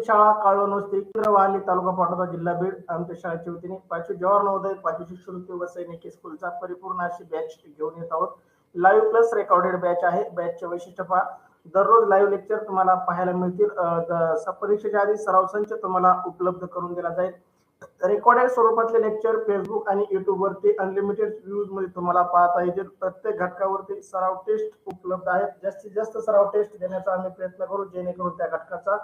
शाळा काळवण वस्ती वाली तालुका पाटोदा जिल्हा बीड आमच्या शाळेच्या वतीने 5वी जवाहर नवोदय 5वी शिष्यवृत्ती व सैनिकी स्कूलचा परिपूर्ण अशी बॅच घेऊन येत आहोत. लाईव्ह प्लस रेकॉर्डेड बॅच आहे. बॅचचे वैशिष्ट्य पहा, दररोज लाईव्ह लेक्चर तुम्हाला पाहायला मिळतील. परीक्षेच्या आधी सराव संच तुम्हाला उपलब्ध करून दिला जाईल. रेकॉर्डेड स्वरूपातले लेक्चर फेसबुक आणि युट्यूब वरती अनलिमिटेड व्ह्यूज मध्ये तुम्हाला पाहता येतील. प्रत्येक घटकावरती सराव टेस्ट उपलब्ध आहेत. जास्तीत जास्त सराव टेस्ट देण्याचा आम्ही प्रयत्न करू, जेणेकरून त्या घटकाचा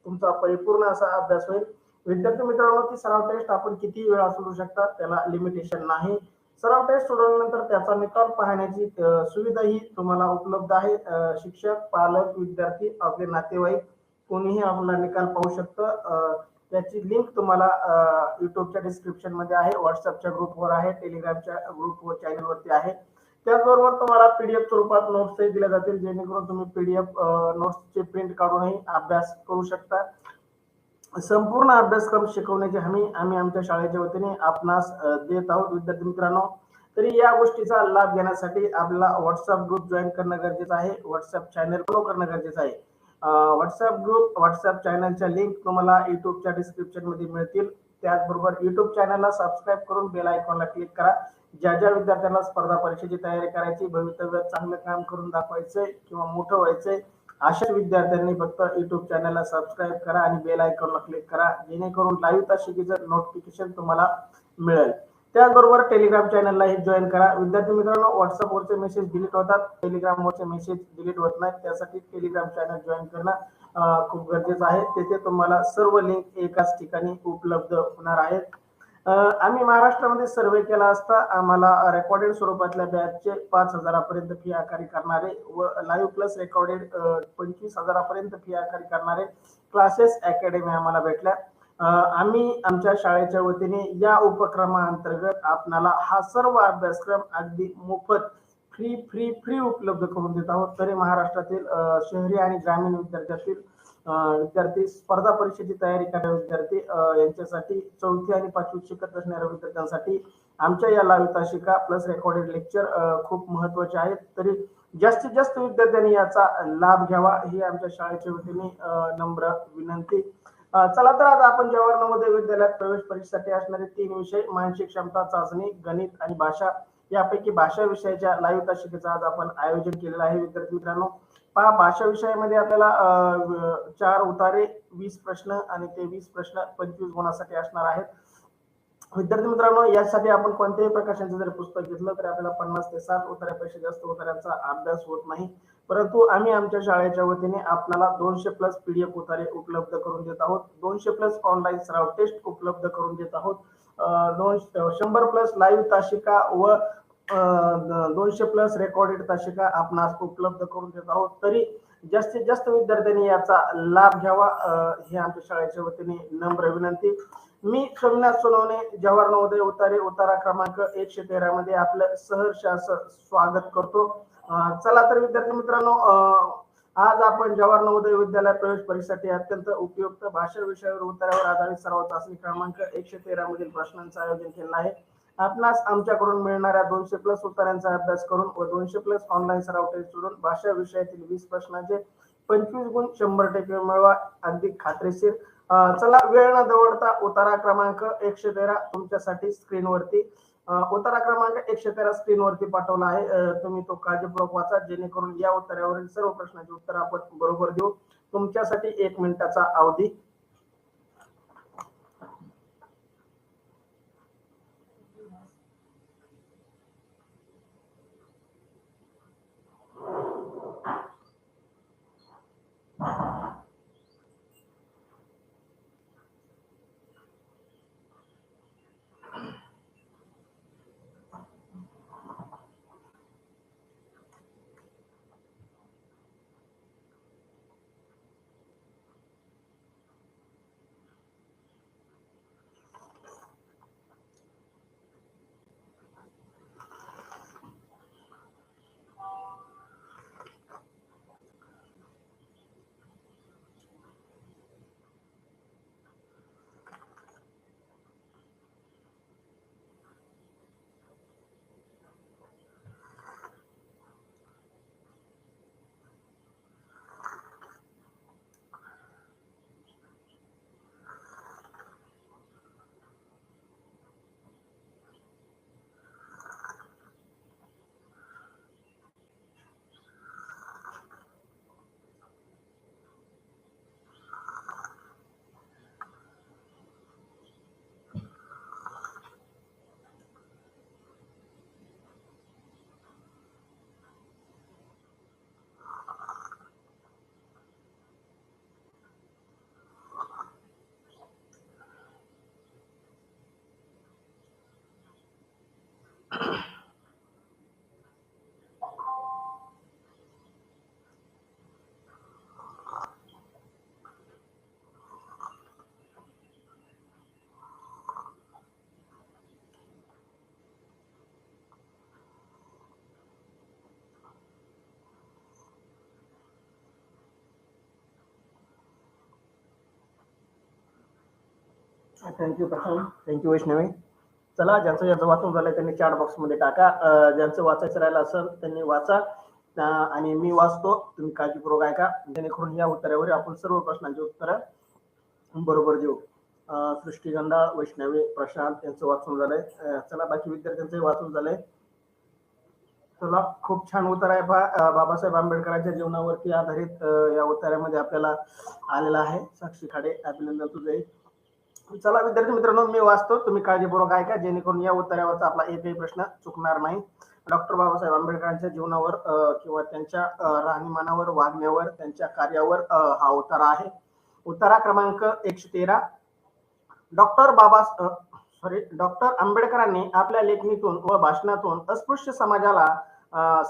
तुमचा परिपूर्ण असा अभ्यास होईल. विद्यार्थी मित्रांनो, ती सराव टेस्ट आपण किती वेळा सोडू शकता, त्याला लिमिटेशन नाही. सराव टेस्ट सोडवल्यानंतर त्याचा निकाल पाहण्याची सुविधा ही तुम्हाला उपलब्ध आहे. शिक्षक, पालक, विद्यार्थी, आपले नातेवाईक कोणीही आपला निकाल पाहू शकतं. त्याची लिंक तुम्हाला युट्यूबच्या डिस्क्रिप्शन मध्ये आहे, व्हॉट्सअपच्या ग्रुपवर आहे, टेलिग्रामच्या ग्रुप व चॅनलवरती आहे. त्याचबरोबर तुम्हाला पीडीएफ स्वरूपात नोट्सही दिल्या जातील, जेणेकरून तुम्ही पीडीएफ नोट्सचे प्रिंट काढूनही अभ्यास करू शकता. संपूर्ण अभ्यासक्रम शिकवण्याची हमी आम्ही आमच्या शाळेच्या वतीने आपणास देत आहोत. विद्यार्थी मित्रांनो, तरी या गोष्टीचा लाभ घेण्यासाठी आपल्याला व्हॉट्सअप ग्रुप जॉईन करणं गरजेचं आहे. व्हॉट्सअप चॅनल फॉलो करणं गरजेचं आहे. व्हॉट्सअप ग्रुप, व्हॉट्सअप चॅनलच्या लिंक तुम्हाला युट्यूबच्या डिस्क्रिप्शन मध्ये मिळतील. त्याचबरोबर युट्यूब चॅनलला सबस्क्राईब करून बेल आयकॉनला क्लिक करा. ज्या ज्या विद्यार्थ्यांना स्पर्धा परीक्षेची तयारी करायची, भवितव्यात चांगलं काम करून दाखवायचंय किंवा मोठं व्हायचंय, अशा विद्यार्थ्यांनी फक्त युट्यूब चॅनलला सबस्क्राईब करा आणि बेल आयकॉनला क्लिक करा, जेणेकरून लाईव्ह तासिकेचं नोटिफिकेशन तुम्हाला मिळेल. त्याचबरोबर टेलिग्राम चॅनललाही जॉईन करा. विद्यार्थी मित्रांनो, व्हॉट्सअपवरचे मेसेज डिलीट होतात, टेलिग्रामवरचे मेसेज डिलीट होत नाहीत. त्यासाठी टेलिग्राम चॅनल जॉईन करणं खूप गरजेचं आहे. तेथे तुम्हाला सर्व लिंक एकाच ठिकाणी उपलब्ध होणार आहेत. आम्ही महाराष्ट्रामध्ये सर्वे केला असता आम्हाला रेकॉर्डेड स्वरूपातल्या बॅचचे 5,000 पर्यंत फी आकारणी करणारे व लाईव्ह प्लस रेकॉर्डेड 25,000 पर्यंत फी आकारणी करणारे क्लासेस अकॅडमी आम्हाला भेटल्या. आम्ही आमच्या शाळेच्या वतीने या उपक्रमाअंतर्गत आपणाला हा सर्व अभ्यासक्रम अगदी मोफत फ्री उपलब्ध करून देत आहोत. तरी महाराष्ट्रातील शहरी आणि ग्रामीण विद्यार्थी स्पर्धा परीक्षेची तयारी करणारे विद्यार्थी यांच्यासाठी 4थी आणि 5वी शिकत असणाऱ्या विद्यार्थ्यांसाठी आमच्या या लाईव्ह तासिका प्लस रेकॉर्डेड लेक्चर खूप महत्वाचे आहेत. तरी जास्तीत जास्त विद्यार्थ्यांनी याचा लाभ घ्यावा ही आमच्या शाळेच्या वतीने नम्र विनंती. चला तर आज आपण जवाहर नवोदय विद्यालयात प्रवेश परीक्षेसाठी असणारे 3 विषय, मानसिक क्षमता चाचणी, गणित आणि भाषा, यापैकी भाषा विषयाच्या लाईव्ह तासिकेचं आज आपण आयोजन केलेलं आहे. विद्यार्थी मित्रांनो, पहा, भाषा विषयामध्ये आपल्याला 4 उतारे, 20 प्रश्न आणि ते 20 प्रश्न 25 गुणासाठी असणार आहेत. विद्यार्थी मित्रांनो, यासाठी आपण कोणत्याही प्रकाशनचं जर पुस्तक घेतलं तर आपल्याला 50 ते 60 उतार्यापेक्षा जास्त उतार्यांचा अभ्यास होत नाही. परंतु आम्ही आमच्या शाळेच्या वतीने आपल्याला 200 प्लस पीडीएफ उतारे उपलब्ध करून देत आहोत. 200 प्लस ऑनलाईन सराव टेस्ट उपलब्ध करून देत आहोत. 100 प्लस लाईव्ह तासिका व 200 प्लस रेकॉर्डेड तासिका आपणास उपलब्ध करून देत आहोत. तरी जास्तीत जास्त विद्यार्थ्यांनी याचा लाभ घ्यावा हे आमच्या शाळेच्या वतीने नम्र विनंती. मी सोमनाथ सोनवणे, जवाहर नवोदय उतारा क्रमांक 113 मध्ये आपलं सहर्ष असं स्वागत करतो. चला तर विद्यार्थी मित्रांनो, आज आपण जवाहर नवोदय विद्यालय प्रवेश परीक्षेसाठी अत्यंत उपयुक्त भाषा विषयावर उतारावर आधारित सराव चाचणी क्रमांक 113 मधील प्रश्नांचं आयोजन केलं आहे. आपणास आमच्याकडून मिळणाऱ्या 200 प्लस उत्तरांचा अभ्यास करून व 200 प्लस ऑनलाईन सराव टेस्ट सोडून भाषा विषयातील 20 प्रश्नांचे 25 गुण 100% मिळवा, अगदी खात्रीशीर. चला, वेळ न दवडता उतारा क्रमांक 113 तुमच्यासाठी स्क्रीनवरती, उतारा क्रमांक 113 स्क्रीनवरती पाठवला आहे. तुम्ही तो काळजीपूर्वक वाचा, जेणेकरून या उत्तरावरील सर्व प्रश्नांची उत्तर आपण बरोबर देऊ. तुमच्यासाठी 1 मिनिटाचा अवधी. Thank you Prashant, thank you Vaishnavi. चला, ज्यांचं ज्यांचं वाचून झालंय त्यांनी चॅट बॉक्समध्ये टाका. ज्यांचं वाचायचं राहिलं असेल त्यांनी वाचा. आणि मी वाचतो, तुम्ही काळजीपूर्वक ऐका, जेणेकरून या उत्तरावर आपण सर्व प्रश्नांची उत्तरं बरोबर देऊ. सृष्टी गंडाळ, वैष्णवी, प्रशांत यांचं वाचून झालंय. चला, बाकी विद्यार्थ्यांचं वाचून झालंय. चला, खूप छान उत्तर आहे. बाबासाहेब आंबेडकरांच्या जीवनावरती आधारित या उत्तरामध्ये आपल्याला आलेला आहे. साक्षी खाडे, अभिनंदन तुझे. चला विद्यार्थी मित्रांनो, मी वाचतो, तुम्ही काळजीपूर्वक ऐका, जेणेकरून या उत्तरावरचा आपला एकही प्रश्न चुकणार नाही. डॉक्टर बाबासाहेब आंबेडकरांच्या जीवनावर किंवा त्यांच्या राहणीमानावर, वागण्यावर, त्यांच्या कार्यावर हा उतारा आहे. उतारा क्रमांक 113. डॉक्टर आंबेडकरांनी आपल्या लेखणीतून व भाषणातून अस्पृश्य समाजाला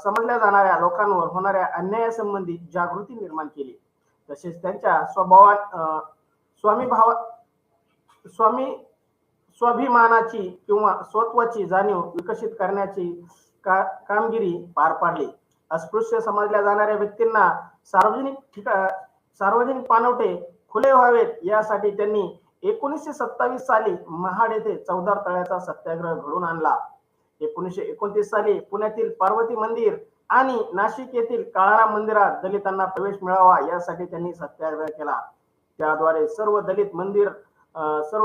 समजल्या जाणाऱ्या लोकांवर होणाऱ्या अन्यायासंबंधी जागृती निर्माण केली. तसेच त्यांच्या स्वाभिमानाची किंवा स्वत्वाची जाणीव विकसित करण्याची कामगिरी पार पाडली. अस्पृश्य समजल्या जाणाऱ्या व्यक्तींना सार्वजनिक पाणवठे खुले व्हावेत यासाठी त्यांनी 1927 साली महाड येथे चौदार तळ्याचा सत्याग्रह घडून आणला. 1929 साली पुण्यातील पार्वती मंदिर आणि नाशिक येथील काळाराम मंदिरात दलितांना प्रवेश मिळावा यासाठी त्यांनी सत्याग्रह केला. त्याद्वारे सर्व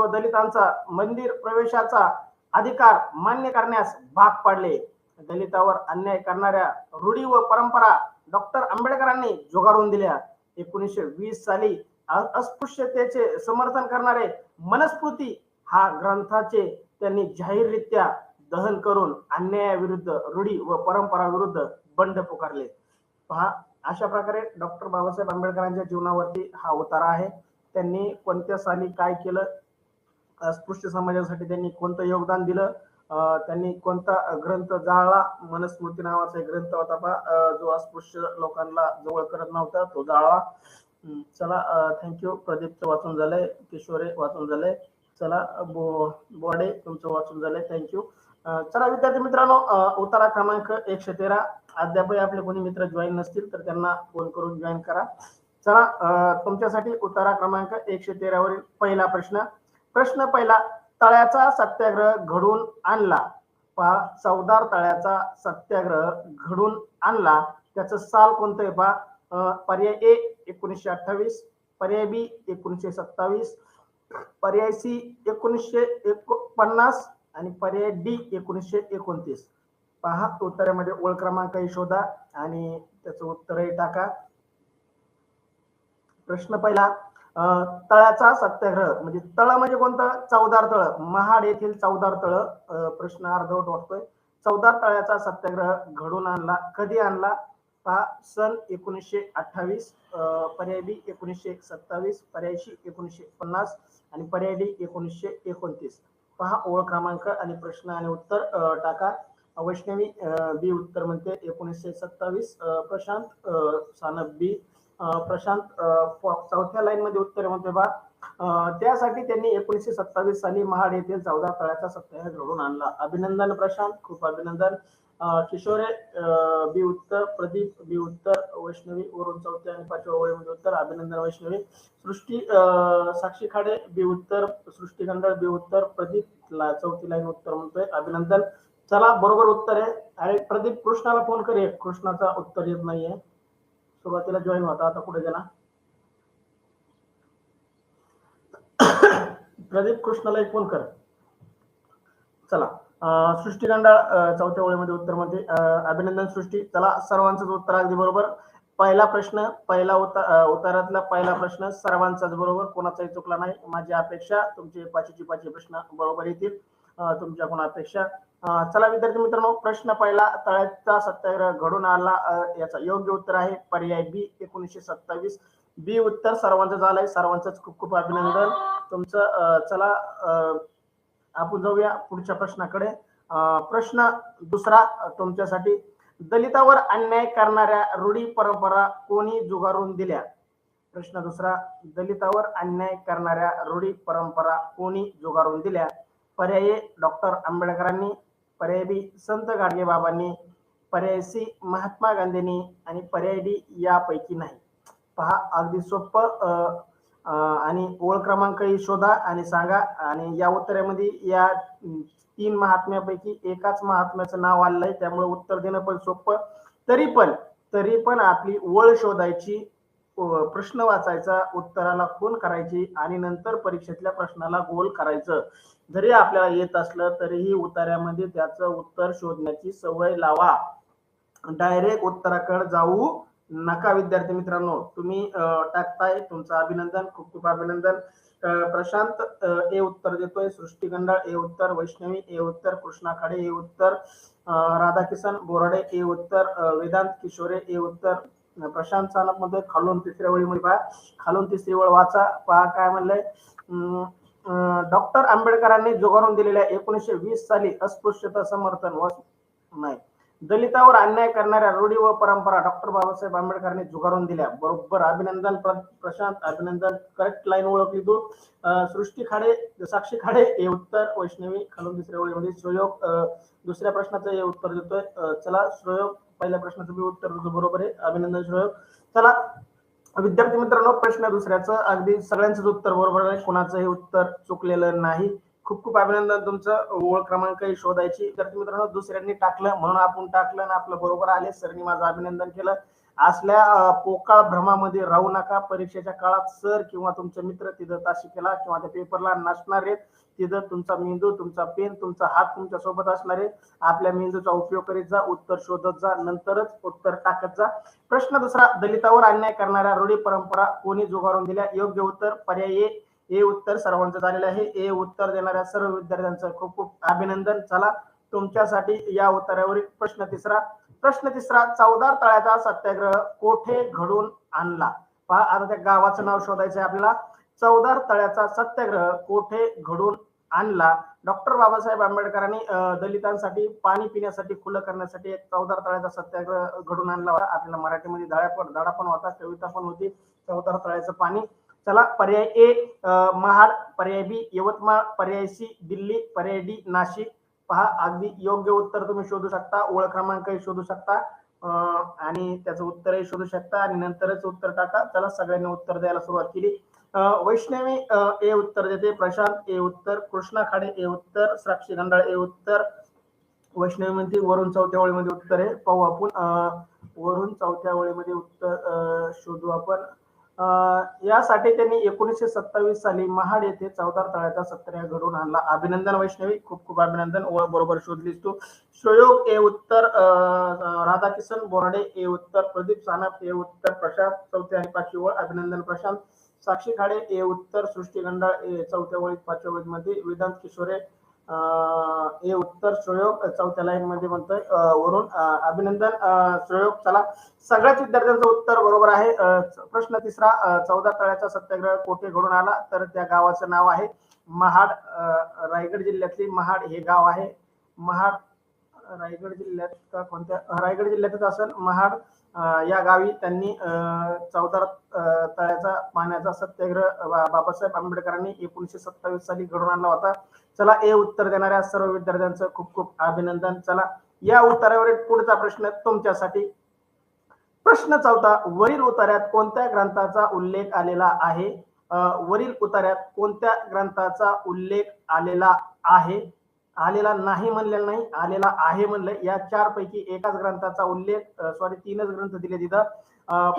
दलितांचा मंदिर प्रवेशाचा अधिकार मान्य करण्यास भाग पाडले. दलितावर अन्याय करणाऱ्या रूढी व परंपरा डॉक्टर आंबेडकरांनी झुगारून दिल्या. 1920 साली अस्पृश्यतेचे समर्थन करणारे मनुस्मृती हा ग्रंथाचे त्यांनी जाहीररित्या दहन करून अन्यायाविरुद्ध, रूढी व परंपरा विरुद्ध बंड पुकारले. पहा, अशा प्रकारे डॉक्टर बाबासाहेब आंबेडकरांच्या जीवनावरती हा उतारा आहे. त्यांनी कोणत्या साली काय केलं, अस्पृश्य समाजासाठी त्यांनी कोणतं योगदान दिलं, त्यांनी कोणता ग्रंथ जाळला. मनुस्मृती नावाचा एक ग्रंथ होता पहा, जो अस्पृश्य लोकांना जवळ करत नव्हता, तो जाळला. चला, थँक्यू. प्रदीपचं वाचून झालंय, किशोरे वाचून झालंय. चला, बोर्डे तुमचं वाचून झालंय, थँक्यू. चला विद्यार्थी मित्रांनो, उतारा क्रमांक 113. अद्यापही आपले कोणी मित्र जॉईन नसतील तर त्यांना फोन करून जॉईन करा. चला, तुमच्यासाठी उतारा क्रमांक 113 वरील पहिला प्रश्न पहिला. तळ्याचा सत्याग्रह घडून आणला. पहा, चौदार तळ्याचा सत्याग्रह घडून आणला, त्याचं साल कोणतं आहे पहा. पर्याय ए 1928, पर्याय बी 1927, पर्याय सी 1949 आणि पर्याय डी 1929. पहा, उत्तरामध्ये ओळ क्रमांकही शोधा आणि त्याचं उत्तरही टाका. प्रश्न पहिला, तळ्याचा सत्याग्रह म्हणजे तळ म्हणजे कोणतं? चौदार तळ, महाड येथील चौदार तळ. प्रश्न अर्धवट वाटतोय. चौदार तळ्याचा सत्याग्रह घडून आणला, कधी आणला? पहा, सन 1928, पर्याय बी 1927, पर्याय सी 1950 आणि पर्याय डी 1929. पहा, ओळ क्रमांक आणि प्रश्न आणि उत्तर टाका. वैष्णवी बी उत्तर म्हणते 1927. प्रशांत सानप बी. प्रशांत चौथ्या लाईन मध्ये उत्तर म्हणते बा, त्यासाठी त्यांनी 1927 साली महाड येथील चौदार तळ्याचा सत्याग्रह घडून आणला. अभिनंदन प्रशांत, खूप अभिनंदन. किशोरे बी उत्तर, प्रदीप बी उत्तर, वैष्णवी वरून चौथ्या आणि पाचव्या ओळीमध्ये उत्तर, अभिनंदन वैष्णवी. सृष्टी साक्षी खाडे बी उत्तर, सृष्टी गंडाळ बी उत्तर, प्रदीप चौथी लाईन उत्तर म्हणतोय, अभिनंदन. चला, बरोबर उत्तर आहे. अरे प्रदीप, कृष्णाला फोन करे, कृष्णाचा उत्तर येत नाहीये. सुरुवातीला जॉईन होता, आता कुठे गेला? प्रदीप, कृष्णाला एक फोन कर. चला, सृष्टी गंडाळ चौथ्या ओळीमध्ये उत्तर मध्ये, अभिनंदन सृष्टी. चला, सर्वांचंच उत्तर अगदी बरोबर. पहिला प्रश्न, उत्तरातला पहिला प्रश्न सर्वांचाच बरोबर, कोणाचाही चुकला नाही. माझी अपेक्षा तुमचे पाचीचे प्रश्न बरोबर येतील, तुमच्याकडून अपेक्षा. चला विद्यार्थी मित्रांनो, प्रश्न पहिला, तळ्याचा सत्याग्रह घडून आला, याचा योग्य उत्तर आहे पर्याय बी 1927. बी उत्तर सर्वांचं झालंय, सर्वांचंच खूप खूप अभिनंदन तुमचं. चला, आपण जाऊया पुढच्या प्रश्नाकडे. प्रश्न दुसरा तुमच्यासाठी, दलितावर अन्याय करणाऱ्या रूढी परंपरा कोणी जुगारून दिल्या? प्रश्न दुसरा, दलितावर अन्याय करणाऱ्या रूढी परंपरा कोणी जुगारून दिल्या? पर्याय ए डॉक्टर आंबेडकरांनी, पर्याय बी संत गाडगेबाबांनी, पर्याय सी महात्मा गांधींनी आणि पर्याय डी यापैकी नाही. पहा, अगदी सोपं. आणि ओळ क्रमांकही शोधा आणि सांगा. आणि या उत्तरामध्ये या 3 महात्म्यापैकी एकाच महात्म्याचं नाव आलेलं आहे, त्यामुळे उत्तर देणं पण सोपं. तरी पण आपली ओळ शोधायची, प्रश्न वाचायचा, उत्तराला खूण करायची आणि नंतर परीक्षेतल्या प्रश्नाला गोल करायचं. जरी आपल्याला येत असलं तरीही उतार्यामध्ये त्याचं उत्तर शोधण्याची सवय लावा. डायरेक्ट उत्तराकडे जाऊ नका. विद्यार्थी मित्रांनो, तुम्ही टाकताय, तुमचं अभिनंदन, खूप खूप अभिनंदन. प्रशांत ए उत्तर देतोय, सृष्टी गंडाळ ए उत्तर, वैष्णवी ए उत्तर, कृष्णा खाडे ए उत्तर, राधाकिशन बोराडे ए उत्तर, वेदांत किशोरे ए उत्तर. प्रशांत सानप मध्ये खालून तिसऱ्या ओळीमध्ये पहा, खालून तिसरी ओळ वाचा, पहा काय म्हणलंय. डॉक्टर आंबेडकरांनी जुगारून दिलेल्या 1920 साली अस्पृश्यता समर्थन व नाही दलितावर अन्याय करणाऱ्या रूढी व परंपरा डॉक्टर बाबासाहेब आंबेडकरांनी जुगारून दिल्या. बरोबर, अभिनंदन प्रशांत, अभिनंदन. करेक्ट लाईन ओळखली तू. सृष्टी खाडे, साक्षी खाडे हे उत्तर, वैष्णवी खालून दुसऱ्या ओळीमध्ये, श्रोयोग दुसऱ्या प्रश्नाचं हे उत्तर देतोय. चला श्रोयोग, पहिल्या प्रश्नाचं बी उत्तर बरोबर आहे, अभिनंदन श्रोयोग. चला विद्यार्थी मित्रांनो, प्रश्न दुसऱ्याचं अगदी सगळ्यांचंच उत्तर बरोबर आहे, कोणाचंही उत्तर चुकलेलं नाही. खूप खूप अभिनंदन तुमचं. ओळ क्रमांकही शोधायची. विद्यार्थी मित्रांनो, दुसऱ्यांनी टाकलं म्हणून आपण टाकलं आणि आपलं बरोबर आले, सरनी माझं अभिनंदन केलं. असल्या पोकाळ भ्रमामध्ये राहू नका. परीक्षेच्या काळात सर किंवा तुमचे मित्र तिथं तासिकेला किंवा त्या पेपरला नसणार आहेत. तिथं तुमचा मेंदू, तुमचा पेन, तुमचा हात तुमच्या सोबत असणार आहे. आपल्या मेंदूचा उपयोग करीत जा, उत्तर शोधत जा, नंतरच उत्तर टाकत जा. प्रश्न दुसरा, दलितावर अन्याय करणाऱ्या रूढी परंपरा कोणी जुगारून दिल्या? योग्य उत्तर पर्याय ए उत्तर सर्वांचं झालेलं आहे. ए उत्तर देणाऱ्या सर्व विद्यार्थ्यांचं खूप खूप अभिनंदन. चला तुमच्यासाठी या उत्तरावरील प्रश्न तिसरा, चौदार तळ्याचा सत्याग्रह कोठे घडून आणला? पहा, आता त्या गावाचं नाव शोधायचं आहे आपल्याला. चौदार तळ्याचा सत्याग्रह कोठे घडून आणला? डॉक्टर बाबासाहेब आंबेडकरांनी दलितांसाठी पाणी पिण्यासाठी खुलं करण्यासाठी एक चौदार तळ्याचा सत्याग्रह घडून आणला होता. आपल्याला मराठीमध्ये धडा पण होता, कविता पण होती, चौदार तळ्याचं पाणी. चला, पर्याय ए महाड, पर्याय बी यवतमाळ, पर्याय सी दिल्ली, पर्याय डी नाशिक. पहा, अगदी योग्य उत्तर तुम्ही शोधू शकता, ओळ क्रमांकही शोधू शकता आणि त्याचं उत्तरही शोधू शकता आणि नंतरच उत्तर टाका. चला, सगळ्यांनी उत्तर द्यायला सुरुवात केली. वैष्णवी ए उत्तर देते, प्रशांत ए उत्तर, कृष्णा खाडे ए उत्तर, साक्षी गंडाळ ए उत्तर. वैष्णवी म्हणते वरून चौथ्या ओळीमध्ये उत्तर आहे, पाहू आपण. वरून चौथ्या ओळीमध्ये उत्तर शोधू आपण. यासाठी त्यांनी 1927 साली महाड येथे चौदार तळ्याचा सत्याग्रह घडवून आणला. अभिनंदन वैष्णवी, खूप खूप अभिनंदन. ओळ बरोबर शोधलीस तू. श्रोयोग ए उत्तर, राधाकिशन बोराडे ए उत्तर, प्रदीप सानप ए उत्तर, प्रशांत चौथ्या आणि पाचवी ओळ, अभिनंदन प्रशांत. साक्षी खाडे ए उत्तर, सृष्टी गंडाळ ए चौथ्या ओळीत पाचव्या ओळीमध्ये, वेदांत किशोरे ए उत्तर, श्रोयोग चौथ्या लाईन मध्ये म्हणतोय वरून, अभिनंदन श्रोयोग. चला, सगळ्याच विद्यार्थ्यांचं उत्तर बरोबर आहे. प्रश्न तिसरा, चौदार तळ्याचा सत्याग्रह कोठे घडून आला? तर त्या गावाचं नाव आहे महाड. रायगड जिल्ह्यातली महाड हे गाव आहे. महाड रायगड जिल्ह्यात का कोणत्या? रायगड जिल्ह्यातच असेल महाड. या गावी त्यांनी चौदार तळ्याचा पाण्याचा सत्याग्रह बाबासाहेब आंबेडकरांनी 1927 साली घडवून आणला होता. चला, ए उत्तर देणाऱ्या सर्व विद्यार्थ्यांचं खूप खूप अभिनंदन. चला, या उत्तरावरील पुढचा प्रश्न तुमच्यासाठी. प्रश्न चौथा, वरील उतार्यात कोणत्या ग्रंथाचा उल्लेख आलेला आहे? वरील उतार्यात कोणत्या ग्रंथाचा उल्लेख आलेला आहे? आलेला नाही म्हणलेला नाही, आलेला आहे म्हणलं. या चार पैकी एकाच ग्रंथाचा उल्लेख, तीनच ग्रंथ दिले तिथं.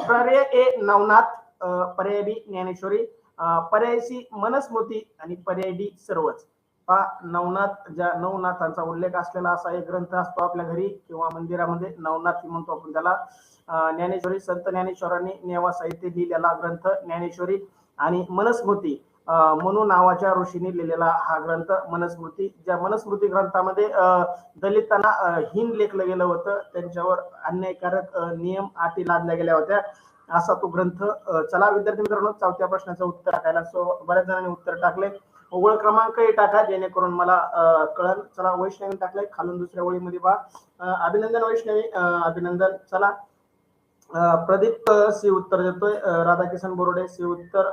पर्याय ए नवनाथ, पर्याय बी ज्ञानेश्वरी, पर्याय सी मनुस्मृती आणि पर्याय डी सर्वच. नवनाथ, ज्या नवनाथांचा उल्लेख असलेला असा एक ग्रंथ असतो आपल्या घरी किंवा मंदिरामध्ये, नवनाथ म्हणतो आपण त्याला. ज्ञानेश्वरी, संत ज्ञानेश्वरांनी नेवा साहित्य लिहिलेला ग्रंथ ज्ञानेश्वरी. आणि मनुस्मृती, मनु नावाच्या ऋषीने लिहिलेला हा ग्रंथ मनुस्मृती. ज्या मनुस्मृती ग्रंथामध्ये दलितांना हीन लेखलं गेलं होतं, त्यांच्यावर अन्यायकारक नियम अटी लादल्या गेल्या होत्या, असा तो ग्रंथ. चला विद्यार्थी मित्रांनो, चौथ्या प्रश्नाचं उत्तर टाकायला बऱ्याच जणांनी उत्तर टाकले. ओळ क्रमांकही टाका जेणेकरून मला कळेल. चला, वैष्णवी टाकलंय खालून दुसऱ्या ओळीमध्ये पहा. अभिनंदन वैष्णवी, अभिनंदन. चला, प्रदीप सी उत्तर देतोय, राधाकिशन बोर्डे सी उत्तर,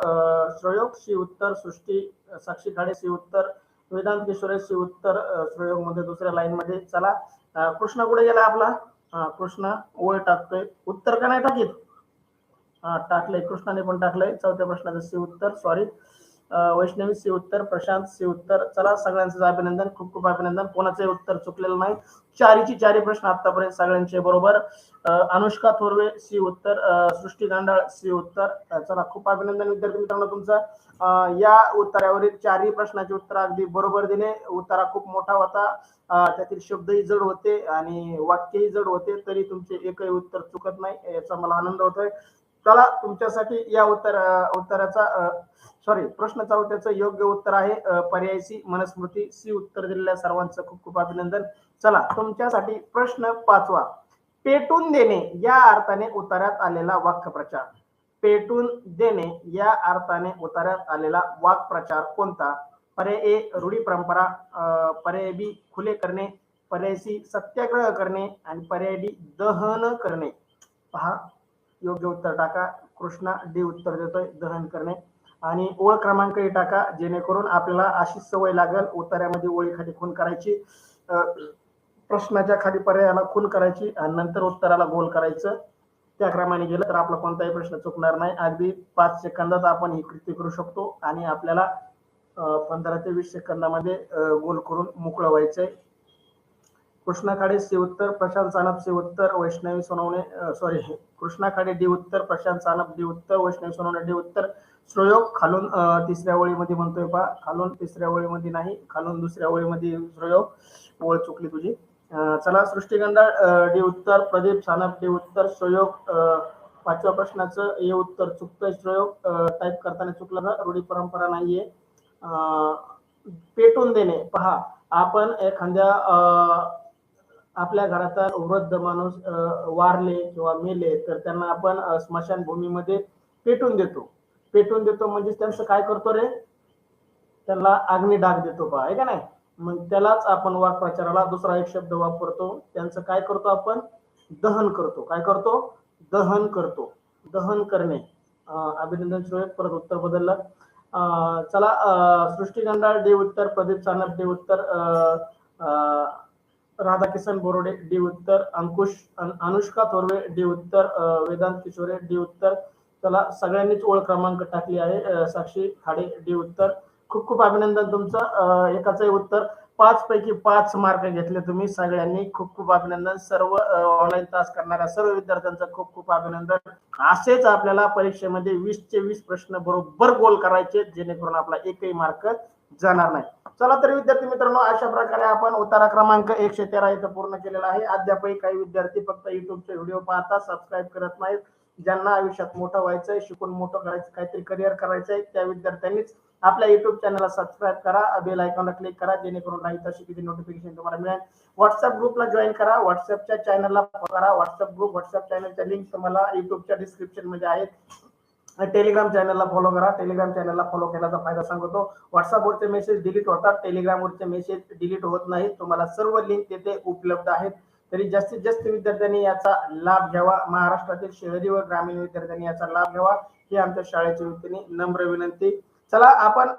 श्रोयोग सी उत्तर, सृष्टी साक्षी खाडे सी उत्तर, वेदांत किशोरे सी उत्तर श्रोयोग मध्ये दुसऱ्या लाईन मध्ये. चला, कृष्णा कुठे गेला आपला? कृष्णा ओळ टाकतोय, उत्तर का नाही टाकीत? टाकलंय, कृष्णाने पण टाकलंय. चौथ्या प्रश्नाचं सी उत्तर, सॉरी. वैष्णवी सी उत्तर, प्रशांत सी उत्तर. चला, सगळ्यांचं अभिनंदन, खूप खूप अभिनंदन. कोणाचंही उत्तर चुकलेलं नाही. चारीची चारी प्रश्न आतापर्यंत सगळ्यांचे बरोबर. अनुष्का थोरवे सी उत्तर, सृष्टी गांडाळ सी उत्तर. चला, खूप अभिनंदन विद्यार्थी मित्रांनो तुमचं. या उत्तरावरील चारही प्रश्नाचे उत्तर अगदी बरोबर दिले. उत्तरा खूप मोठा होता, त्यातील शब्दही जड होते आणि वाक्यही जड होते, तरी तुमचे एकही उत्तर चुकत नाही, याचा मला आनंद होतोय. चला, तुमच्यासाठी या उत्तराचा सॉरी प्रश्न चौथ्याचं योग्य उत्तर आहे पर्याय सी मनुस्मृती. सी उत्तर दिलेल्या सर्वांचं खूप खूप अभिनंदन. चला, तुमच्यासाठी प्रश्न 5वा. पेटून देणे या अर्थाने उतार्यात आलेला वाक्प्रचार. पेटून देणे या अर्थाने उतार्यात आलेला वाक्प्रचार कोणता? पर्याय ए रूढी परंपरा, पर्याय बी खुले करणे, पर्याय सी सत्याग्रह करणे आणि पर्याय डी दहन करणे. पहा, योग्य उत्तर टाका. कृष्णा डी उत्तर देतोय, दहन करणे. आणि ओळ क्रमांकही टाका, जेणेकरून आपल्याला अशी सवय लागेल उत्तरामध्ये ओळी खाली खून करायची, प्रश्नाच्या खाली पर्यायाला खून करायची आणि नंतर उत्तराला गोल करायचं. त्या क्रमाने गेलं तर आपला कोणताही प्रश्न चुकणार नाही. अगदी 5 सेकंदात आपण ही कृती करू शकतो आणि आपल्याला 15 ते 20 सेकंदामध्ये गोल करून मोकळं व्हायचंय. कृष्णा खाडे सी उत्तर, प्रशांत सानप सी उत्तर, वैष्णवी सोनवणे सॉरी कृष्णा खाडे डी उत्तर, प्रशांत सानप डी उत्तर, वैष्णवी सोनवणे डी उत्तर. श्रोयोग खालून तिसऱ्या ओळीमध्ये म्हणतोय पहा, खालून तिसऱ्या ओळीमध्ये नाही, खालून दुसऱ्या ओळीमध्ये श्रोयोग, ओळ चुकली तुझी. चला, सृष्टी गंडाळ डी उत्तर, प्रदीप सानप डी उत्तर, श्रोयोग 5व्या प्रश्नाचं हे उत्तर चुकतंय. श्रोयोग टाईप करताना चुकलं ना, रूढी परंपरा नाहीये. पेटून देणे, पहा, आपण एखाद्या आपल्या घरात वृद्ध माणूस वारले किंवा मेले तर त्यांना आपण स्मशानभूमीमध्ये पेटून देतो. पेटून देतो म्हणजे त्यांचं काय करतो रे, त्यांना अग्नी डाग देतो पहा, आहे का नाही. मग त्यालाच आपण वाक्प्रचाराला दुसरा एक शब्द वापरतो, त्यांचं काय करतो आपण, दहन करतो. काय करतो, दहन करतो, दहन करणे. अभिनंदन श्रोयक, परत उत्तर बदललं. चला, सृष्टी गंडाळ डी उत्तर, प्रदीप सानप डी उत्तर, राधाकिशन बोरोडे डी उत्तर, अनुष्का थोरवे डी उत्तर, वेदांत किशोरे डी उत्तर. चला, सगळ्यांनीच ओळ क्रमांक टाकली आहे. साक्षी खाडे डी उत्तर. खूप खूप अभिनंदन तुमचं. एकाचंही उत्तर. 5 पैकी 5 मार्क घेतले तुम्ही सगळ्यांनी. खूप खूप अभिनंदन. सर्व ऑनलाईन तास करणाऱ्या सर्व विद्यार्थ्यांचं खूप खूप अभिनंदन. असेच आपल्याला परीक्षेमध्ये 20चे 20 प्रश्न बरोबर गोल करायचे, जेणेकरून आपला एकही मार्क जाणार नाही. चला तर विद्यार्थी मित्रांनो, अशा प्रकारे आपण उतारा क्रमांक 113 इथं पूर्ण केलेला आहे. अद्यापही काही विद्यार्थी फक्त युट्यूबचे व्हिडिओ पाहतात, सबस्क्राईब करत नाहीत. ज्यांना आयुष्यात मोठं व्हायचंय, शिकून मोठं करायचं, काहीतरी करिअर करायचंय, त्या विद्यार्थ्यांनीच आपल्या युट्यूब चॅनलला सबस्क्राईब करा, बेल आयकॉनला क्लिक करा, जेणेकरून राहील तशी किती नोटिफिकेशन तुम्हाला मिळेल. व्हॉट्सअप ग्रुपला जॉईन करा, व्हॉट्सअपच्या चॅनलला फॉलो करा. व्हॉट्सअप चॅनलच्या लिंक तुम्हाला युट्यूबच्या डिस्क्रिप्शन मध्ये आहेत. टेलिग्राम चॅनलला फॉलो करा. टेलिग्राम चॅनलला फॉलो केल्याचा फायदा सांगतो. व्हॉट्सअपवरचे मेसेज डिलीट होतात, टेलिग्रामवरचे मेसेज डिलीट होत नाहीत. तुम्हाला सर्व लिंक तेथे उपलब्ध आहेत. तरी जास्तीत जास्त विद्यार्थ्यांनी याचा लाभ घ्यावा. महाराष्ट्रातील शहरी व ग्रामीण विद्यार्थ्यांनी याचा लाभ घ्यावा, ही आमच्या शाळेच्या वतीने नम्र विनंती. चला, आपण